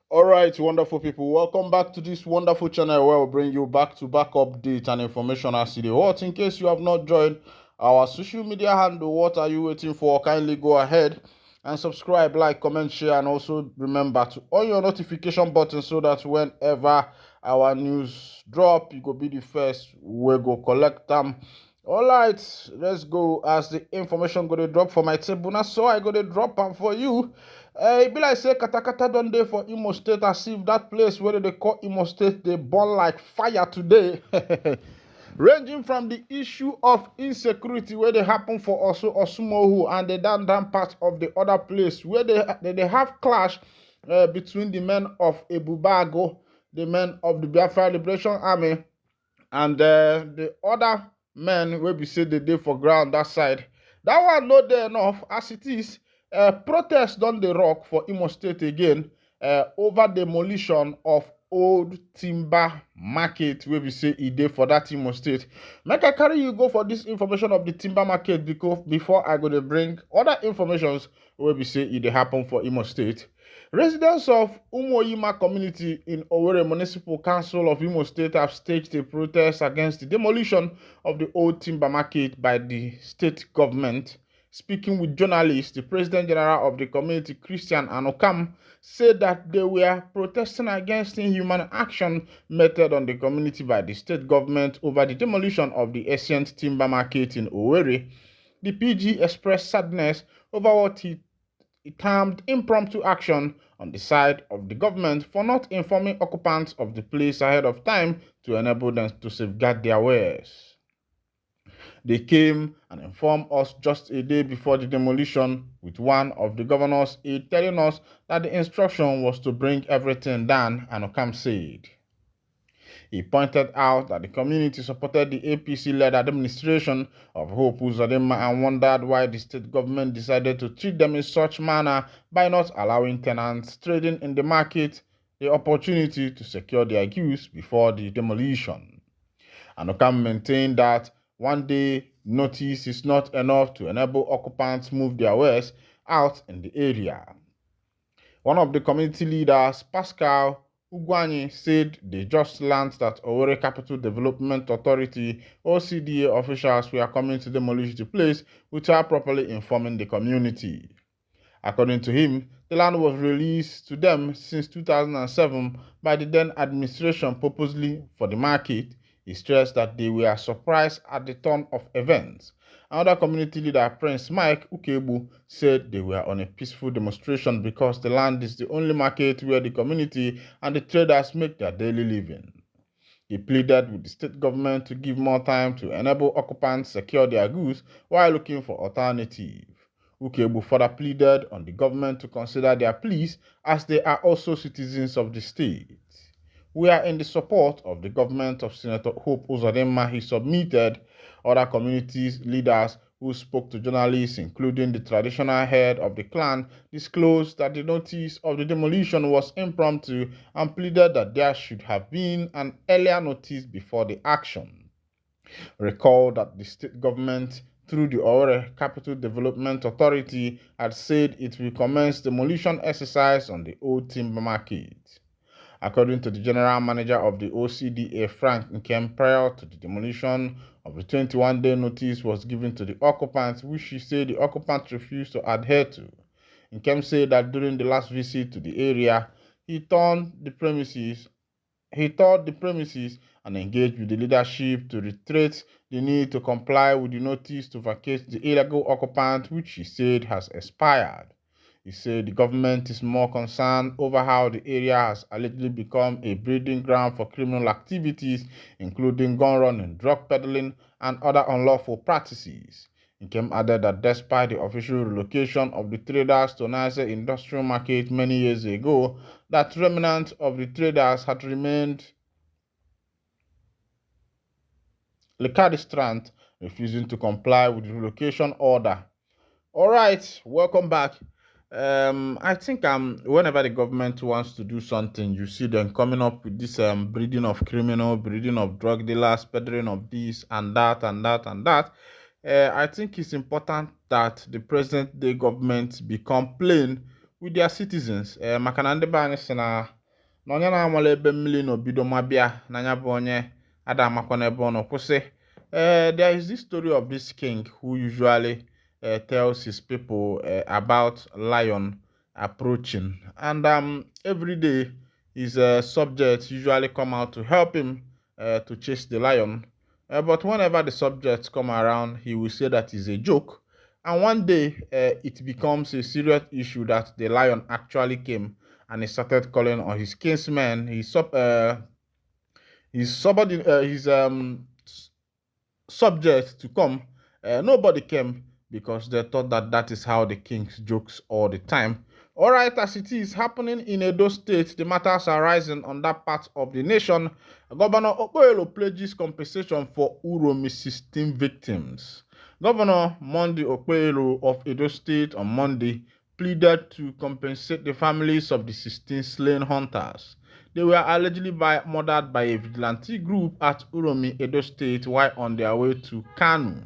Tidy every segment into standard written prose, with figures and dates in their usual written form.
All right, wonderful people. Welcome back to this wonderful channel where we bring you back-to-back update and information as it is hot. In case you have not joined our social media handle, what are you waiting for? Kindly go ahead and subscribe, like, comment, share, and also remember to on your notification button so that whenever our news drop, you go be the first. We go collect them. All right, let's go. As the information go to drop for my table, now so I go to drop them for you. E be like say katakata don dey for Imo State as if that place where they call Imo State they burn like fire today. Ranging from the issue of insecurity where they happen for also Osumohu and the down part of the other place where they have clash between the men of Ebubago, the men of the Biafra Liberation Army, and the other men wey be say they dey for ground that side. That one no dey enough as it is. Protest don dey rock for Imo State again over demolition of old timber market wey be say e dey for that Imo State. Make I carry you go for this information of the timber market because before I go to bring other informations wey be say e dey happen for Imo State. Residents of Uzodimma community in Owerri Municipal Council of Imo State have staged a protest against the demolition of the old timber market by the state government. Speaking with journalists, the President General of the community, Christian Anokam, said that they were protesting against inhuman action meted on the community by the state government over the demolition of the ancient timber market in Owerri. The PG expressed sadness over what he termed impromptu action on the side of the government for not informing occupants of the place ahead of time to enable them to safeguard their wares. They came and informed us just a day before the demolition, with one of the governor's aides telling us that the instruction was to bring everything down, and Okam said. He pointed out that the community supported the APC-led administration of Hope Uzodimma and wondered why the state government decided to treat them in such manner by not allowing tenants trading in the market the opportunity to secure their goods before the demolition. Anokam maintained that one day notice is not enough to enable occupants move their wares out in the area. One of the community leaders, Pascal Ugwani, said they just learned that Owerri Capital Development Authority (OCDA) officials were coming to demolish the place without properly informing the community. According to him, the land was released to them since 2007 by the then administration purposely for the market. He stressed that they were surprised at the turn of events. Another community leader, Prince Mike Ukebu, said they were on a peaceful demonstration because the land is the only market where the community and the traders make their daily living. He pleaded with the state government to give more time to enable occupants secure their goods while looking for alternatives. Ukebu further pleaded on the government to consider their pleas as they are also citizens of the state. We are in the support of the government of Senator Hope Uzodimma, he submitted. Other communities leaders who spoke to journalists, including the traditional head of the clan, disclosed that the notice of the demolition was impromptu and pleaded that there should have been an earlier notice before the action. Recall that the state government, through the Owerri Capital Development Authority, had said it will commence demolition exercise on the old timber market. According to the general manager of the OCDA, Frank Nkem, prior to the demolition of the 21-day notice was given to the occupants, which he said the occupants refused to adhere to. Nkem said that during the last visit to the area, he toured the premises and engaged with the leadership to reiterate the need to comply with the notice to vacate the illegal occupant, which he said has expired. He said the government is more concerned over how the area has allegedly become a breeding ground for criminal activities, including gun running, drug peddling, and other unlawful practices. Nkem added that despite the official relocation of the traders to nicer industrial market many years ago, that remnants of the traders had remained recalcitrant, refusing to comply with the relocation order. All right, welcome back. I think whenever the government wants to do something, you see them coming up with this breeding of criminal, breeding of drug dealers, peddling of this and that and that and that. I think it's important that the present day government become plain with their citizens. Makanande Banisana na onye na-amala ebe mmiri na obido mabịa na nya bụ onye ada amakwa n'ebe ọ nọ kwụsị. There is this story of this king who usually tells his people about lion approaching, and every day his subjects usually come out to help him to chase the lion. But whenever the subjects come around, he will say that is a joke. And one day, it becomes a serious issue that the lion actually came and he started calling on his kinsmen, his subjects to come. Nobody came because they thought that that is how the king jokes all the time. All right, as it is happening in Edo State, the matters are rising on that part of the nation. Governor Okpeyolo pledges compensation for Uromi 16 victims. Governor Monday Okpeyolo of Edo State on Monday pleaded to compensate the families of the 16 slain hunters. They were allegedly murdered by a vigilante group at Uromi, Edo State, while on their way to Kanu.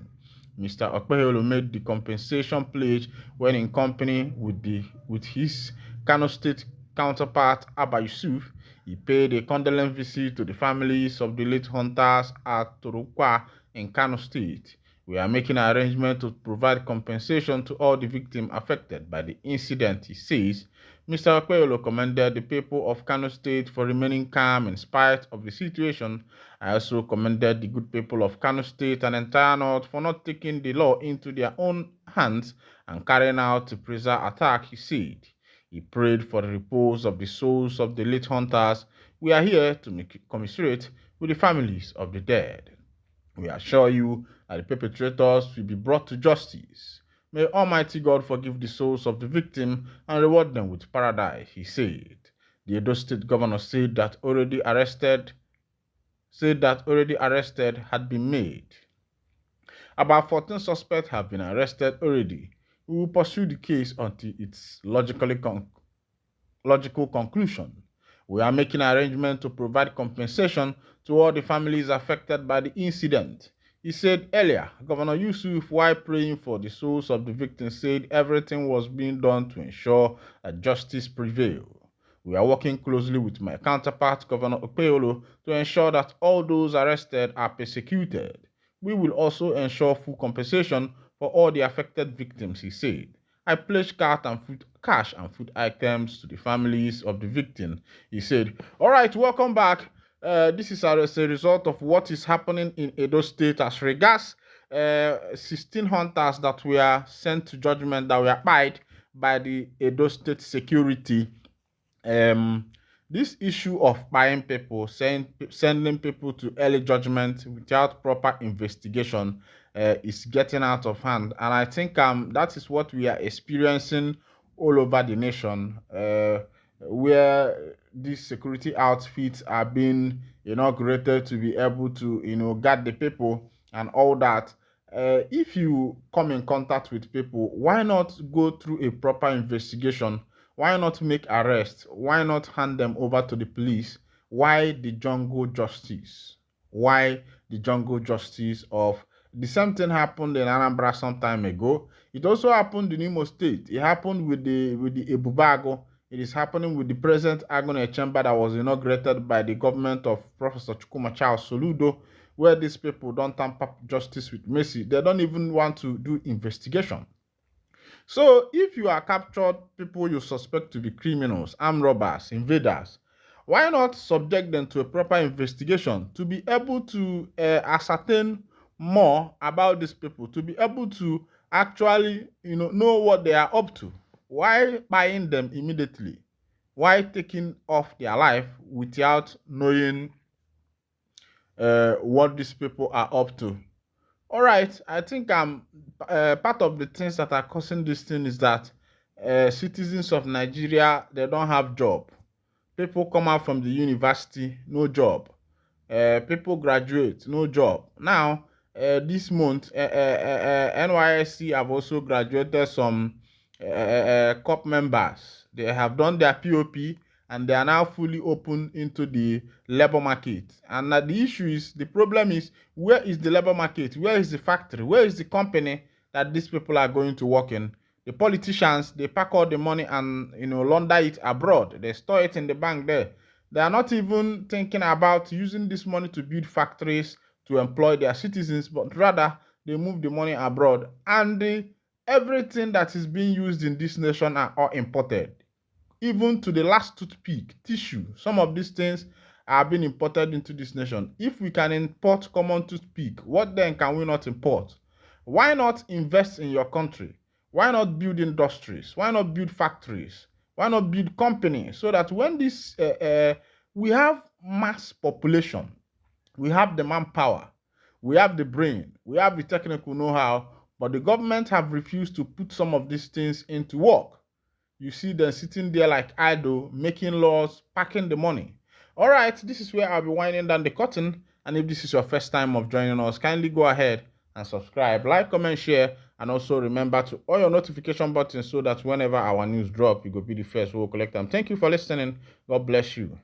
Mr. Okpeyolo made the compensation pledge when in company with his Kano State counterpart Abba Yusuf. He paid a condolence visit to the families of the late hunters at Torukwa in Kano State. We are making an arrangement to provide compensation to all the victims affected by the incident, he says. Mr. Okpeyolo commended the people of Kano State for remaining calm in spite of the situation. I also commended the good people of Kano State and entire North for not taking the law into their own hands and carrying out a pressure attack, he said. He prayed for the repose of the souls of the late hunters. We are here to commiserate with the families of the dead. We assure you that the perpetrators will be brought to justice. May Almighty God forgive the souls of the victim and reward them with paradise, he said. The Edo State governor said that already arrested had been made. About 14 suspects have been arrested already. We will pursue the case until its logical conclusion. We are making arrangements to provide compensation to all the families affected by the incident. He said earlier, Governor Yusuf, while praying for the souls of the victims, said everything was being done to ensure that justice prevails. We are working closely with my counterpart, Governor Okpeyolo, to ensure that all those arrested are persecuted. We will also ensure full compensation for all the affected victims, he said. I pledge cash and food items to the families of the victim, he said. All right, welcome back. This is as a result of what is happening in Edo State as regards 16 hunters that were sent to judgment, that were pied by the Edo State security. This issue of buying people, sending people to early judgment without proper investigation is getting out of hand. And I think that is what we are experiencing all over the nation, where these security outfits are being inaugurated to be able to, guard the people and all that. If you come in contact with people, why not go through a proper investigation? Why not make arrests? Why not hand them over to the police? Why the jungle justice? Why the jungle justice of the same thing happened in Anambra some time ago. It also happened in Imo State. It happened with the Ebubago. It is happening with the present Agone chamber that was inaugurated by the government of Professor Chukuma Charles Soludo, where these people don't tamper justice with mercy. They don't even want to do investigation. So if you are captured people you suspect to be criminals, armed robbers, invaders, why not subject them to a proper investigation to be able to ascertain more about these people, to be able to actually know what they are up to? Why buying them immediately? Why taking off their life without knowing what these people are up to? All right, I think part of the things that are causing this thing is that citizens of Nigeria, they don't have job. People come out from the university, no job. People graduate, no job. Now, this month, NYSC have also graduated some COP members. They have done their POP and they are now fully open into the labor market. And the problem is, where is the labor market? Where is the factory? Where is the company that these people are going to work in? The politicians, they pack all the money and launder it abroad. They store it in the bank there. They are not even thinking about using this money to build factories to employ their citizens, but rather they move the money abroad. And everything that is being used in this nation are all imported, even to the last toothpick, tissue. Some of these things are being imported into this nation. If we can import common toothpick, what then can we not import? Why not invest in your country? Why not build industries? Why not build factories? Why not build companies so that when this we have mass population, we have the manpower, we have the brain, we have the technical know-how, but the government have refused to put some of these things into work. You see them sitting there like idle, making laws, packing the money. All right, this is where I'll be winding down the curtain. And if this is your first time of joining us, kindly go ahead and subscribe, like, comment, share, and also remember to all your notification buttons so that whenever our news drop, you go be the first who will collect them. Thank you for listening. God bless you.